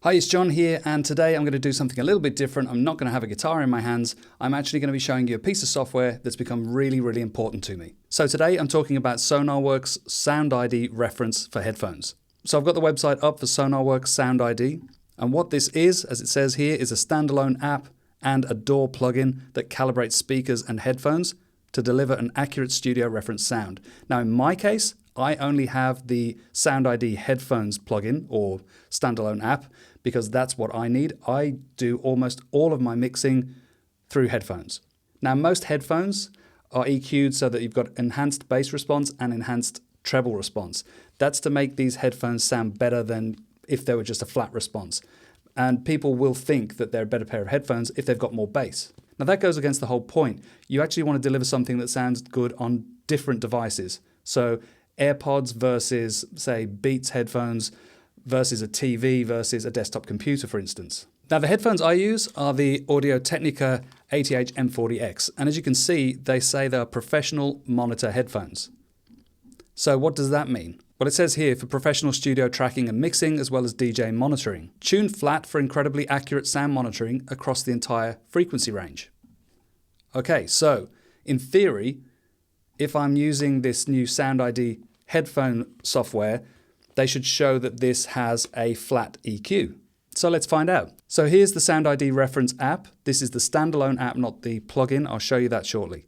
Hi, it's John here, and today I'm going to do something a little bit different. I'm not going to have a guitar in my hands. I'm actually going to be showing you a piece of software that's become really, really important to me. So today I'm talking about Sonarworks SoundID Reference for headphones. So I've got the website up for Sonarworks SoundID, and what this is, as it says here, is a standalone app and a DAW plugin that calibrates speakers and headphones to deliver an accurate studio reference sound. Now in my case, I only have the SoundID Headphones plugin or standalone app because that's what I need. I do almost all of my mixing through headphones. Now most headphones are EQ'd so that you've got enhanced bass response and enhanced treble response. That's to make these headphones sound better than if they were just a flat response. And people will think that they're a better pair of headphones if they've got more bass. Now that goes against the whole point. You actually want to deliver something that sounds good on different devices. So AirPods versus, say, Beats headphones versus a TV versus a desktop computer, for instance. Now, the headphones I use are the Audio-Technica ATH M40X, and as you can see, they say they are professional monitor headphones. So what does that mean? Well, it says here, for professional studio tracking and mixing, as well as DJ monitoring. Tuned flat for incredibly accurate sound monitoring across the entire frequency range. Okay, so in theory, if I'm using this new SoundID headphone software, they should show that this has a flat EQ. So let's find out. So here's the SoundID Reference app. This is the standalone app, not the plugin. I'll show you that shortly.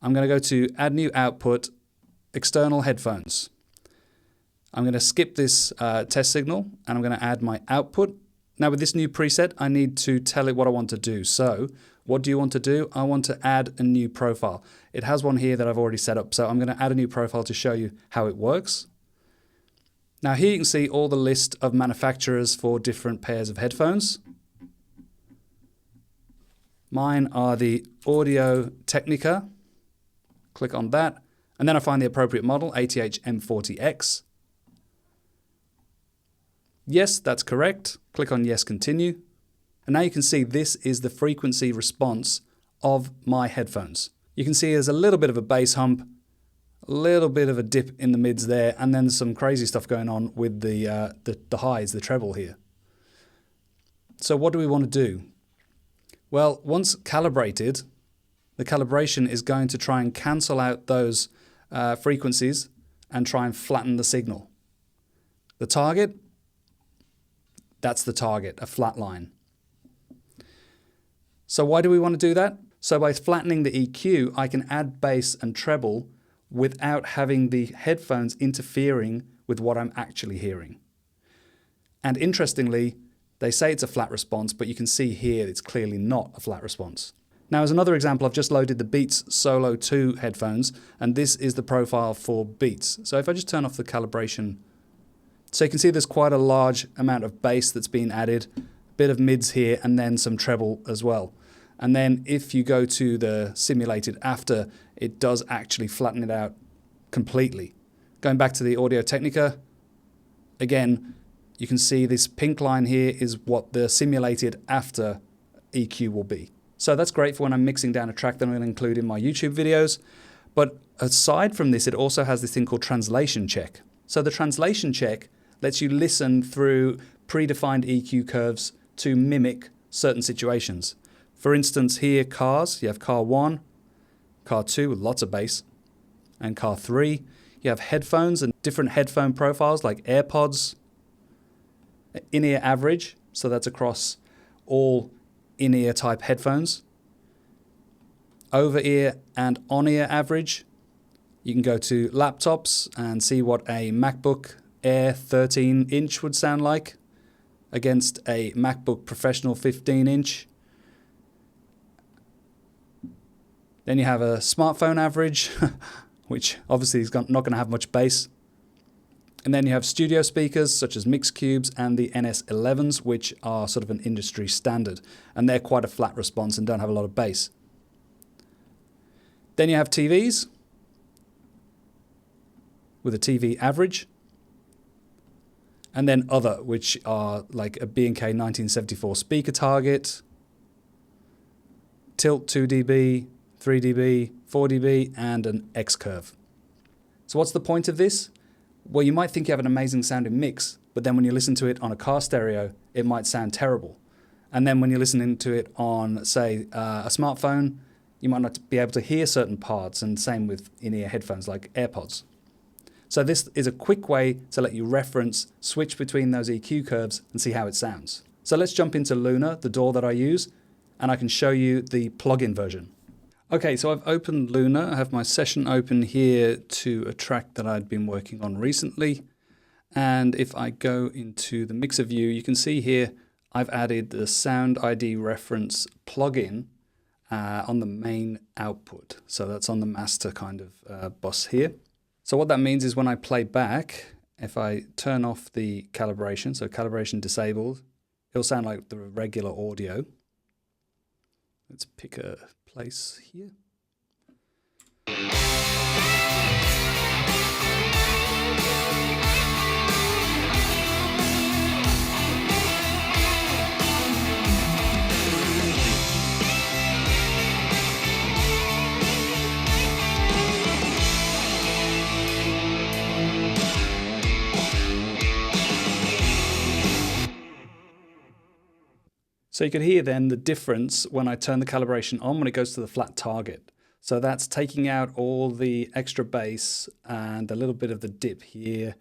I'm going to go to Add New Output, External Headphones. I'm going to skip this test signal and I'm going to add my output. Now with this new preset, I need to tell it what I want to do. So what do you want to do? I want to add a new profile. It has one here that I've already set up. So I'm going to add a new profile to show you how it works. Now here you can see all the list of manufacturers for different pairs of headphones. Mine are the Audio-Technica. Click on that. And then I find the appropriate model, ATH M40X. Yes, that's correct. Click on Yes, Continue. And now you can see this is the frequency response of my headphones. You can see there's a little bit of a bass hump, a little bit of a dip in the mids there, and then some crazy stuff going on with the highs, the treble here. So what do we want to do? Well, once calibrated, the calibration is going to try and cancel out those frequencies and try and flatten the signal. The target, that's the target, a flat line. So why do we want to do that? So by flattening the EQ, I can add bass and treble without having the headphones interfering with what I'm actually hearing. And interestingly, they say it's a flat response, but you can see here it's clearly not a flat response. Now as another example, I've just loaded the Beats Solo 2 headphones, and this is the profile for Beats. So if I just turn off the calibration, so you can see there's quite a large amount of bass that's been added, a bit of mids here, and then some treble as well. And then if you go to the simulated after, it does actually flatten it out completely. Going back to the Audio-Technica, again, you can see this pink line here is what the simulated after EQ will be. So that's great for when I'm mixing down a track that I'm going to include in my YouTube videos. But aside from this, it also has this thing called translation check. So the translation check lets you listen through predefined EQ curves to mimic certain situations. For instance, here, cars, you have car 1, car 2 with lots of bass, and car 3. You have headphones and different headphone profiles like AirPods, in-ear average, so that's across all in-ear type headphones. Over-ear and on-ear average. You can go to laptops and see what a MacBook Air 13-inch would sound like against a MacBook Professional 15-inch. Then you have a smartphone average, which obviously is not going to have much bass. And then you have studio speakers such as Mixcubes and the NS11s, which are sort of an industry standard. And they're quite a flat response and don't have a lot of bass. Then you have TVs with a TV average. And then other, which are like a B&K 1974 speaker target, tilt 2 dB, 3 dB, 4 dB, and an X curve. So what's the point of this? Well, you might think you have an amazing sounding mix, but then when you listen to it on a car stereo, it might sound terrible. And then when you're listening to it on, say, a smartphone, you might not be able to hear certain parts, and same with in-ear headphones like AirPods. So this is a quick way to let you reference, switch between those EQ curves and see how it sounds. So let's jump into Luna, the DAW that I use, and I can show you the plugin version. Okay, so I've opened Luna. I have my session open here to a track that I'd been working on recently. And if I go into the mixer view, you can see here I've added the SoundID Reference plugin on the main output. So that's on the master kind of bus here. So what that means is when I play back, if I turn off the calibration, so calibration disabled, it'll sound like the regular audio. Let's pick a place here. So you can hear then the difference when I turn the calibration on when it goes to the flat target. So that's taking out all the extra bass and a little bit of the dip here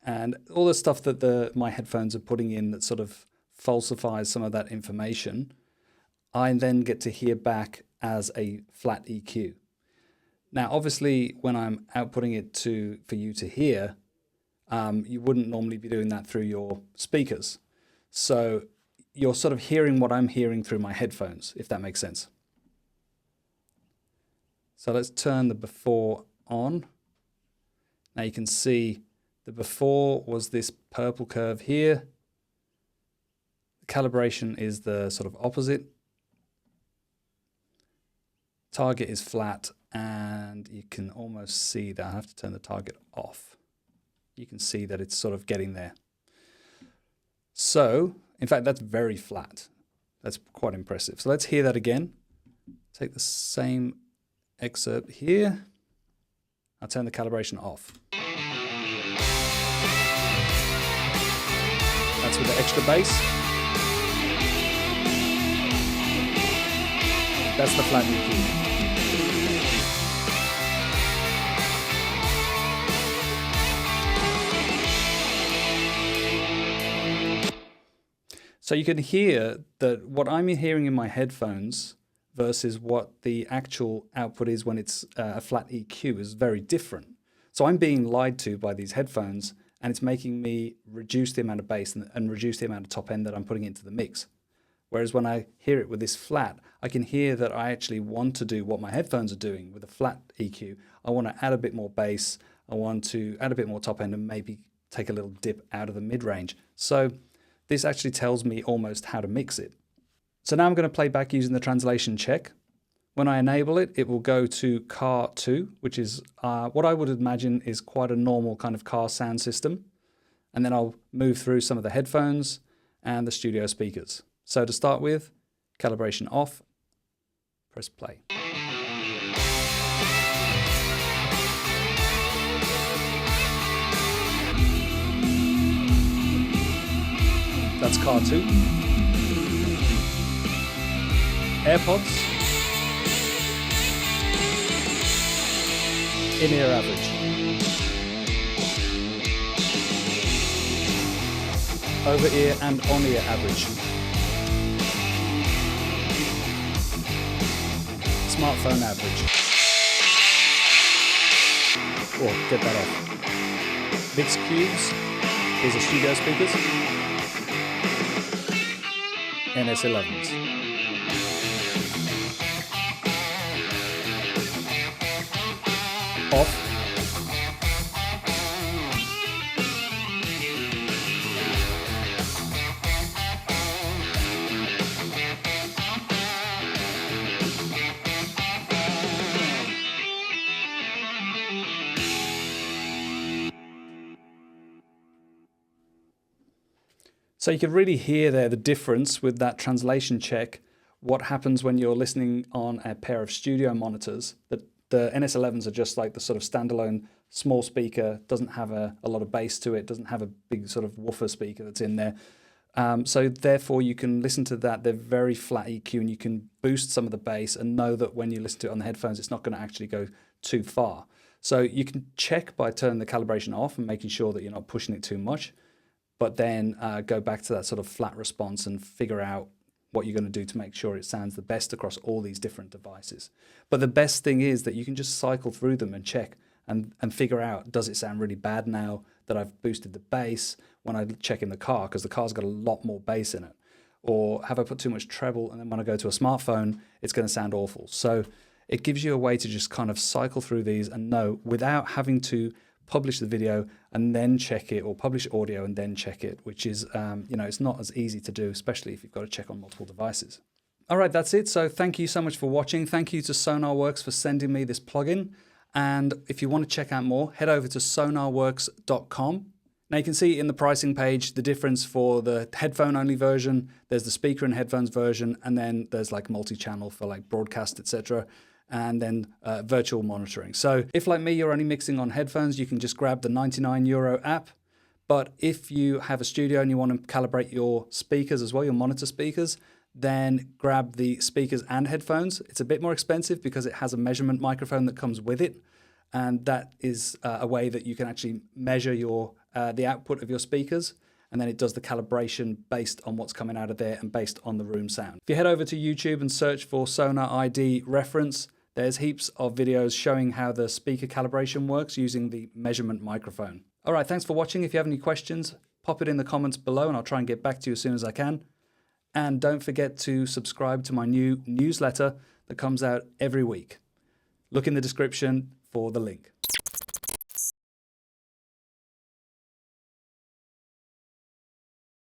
and all the stuff that my headphones are putting in that sort of falsifies some of that information. I then get to hear back as a flat EQ. Now obviously when I'm outputting it for you to hear, you wouldn't normally be doing that through your speakers. So you're sort of hearing what I'm hearing through my headphones, if that makes sense. So let's turn the before on. Now you can see the before was this purple curve here. The calibration is the sort of opposite. Target is flat, and you can almost see that. I have to turn the target off. You can see that it's sort of getting there. So, in fact, that's very flat. That's quite impressive. So let's hear that again. Take the same excerpt here. I'll turn the calibration off. That's with the extra bass. That's the flat EQ. So you can hear that what I'm hearing in my headphones versus what the actual output is when it's a flat EQ is very different. So I'm being lied to by these headphones, and it's making me reduce the amount of bass and reduce the amount of top end that I'm putting into the mix. Whereas when I hear it with this flat, I can hear that I actually want to do what my headphones are doing with a flat EQ. I want to add a bit more bass, I want to add a bit more top end, and maybe take a little dip out of the mid-range. So this actually tells me almost how to mix it. So now I'm going to play back using the translation check. When I enable it, it will go to car 2, which is what I would imagine is quite a normal kind of car sound system. And then I'll move through some of the headphones and the studio speakers. So to start with, calibration off, press play. That's car 2. AirPods. In-ear average. Over-ear and on-ear average. Smartphone average. Oh, get that off. Mix cubes. These are studio speakers. NS11s. Off. So you can really hear there the difference with that translation check, what happens when you're listening on a pair of studio monitors. That the NS11s are just like the sort of standalone small speaker, doesn't have a lot of bass to it, doesn't have a big sort of woofer speaker that's in there. So therefore you can listen to that. They're very flat EQ, and you can boost some of the bass and know that when you listen to it on the headphones, it's not going to actually go too far. So you can check by turning the calibration off and making sure that you're not pushing it too much, but then go back to that sort of flat response and figure out what you're going to do to make sure it sounds the best across all these different devices. But the best thing is that you can just cycle through them and check and figure out, does it sound really bad now that I've boosted the bass when I check in the car, because the car's got a lot more bass in it? Or have I put too much treble, and then when I go to a smartphone, it's going to sound awful. So it gives you a way to just kind of cycle through these and know without having to publish the video and then check it, or publish audio and then check it, which is, it's not as easy to do, especially if you've got to check on multiple devices. All right, that's it. So thank you so much for watching. Thank you to Sonarworks for sending me this plugin. And if you want to check out more, head over to sonarworks.com. Now you can see in the pricing page the difference for the headphone only version. There's the speaker and headphones version, and then there's like multi-channel for like broadcast, etc. And then virtual monitoring. So if like me, you're only mixing on headphones, you can just grab the €99 app. But if you have a studio and you want to calibrate your speakers as well, your monitor speakers, then grab the speakers and headphones. It's a bit more expensive because it has a measurement microphone that comes with it. And that is a way that you can actually measure the output of your speakers. And then it does the calibration based on what's coming out of there and based on the room sound. If you head over to YouTube and search for SonaRID Reference, there's heaps of videos showing how the speaker calibration works using the measurement microphone. All right, thanks for watching. If you have any questions, pop it in the comments below and I'll try and get back to you as soon as I can. And don't forget to subscribe to my new newsletter that comes out every week. Look in the description for the link.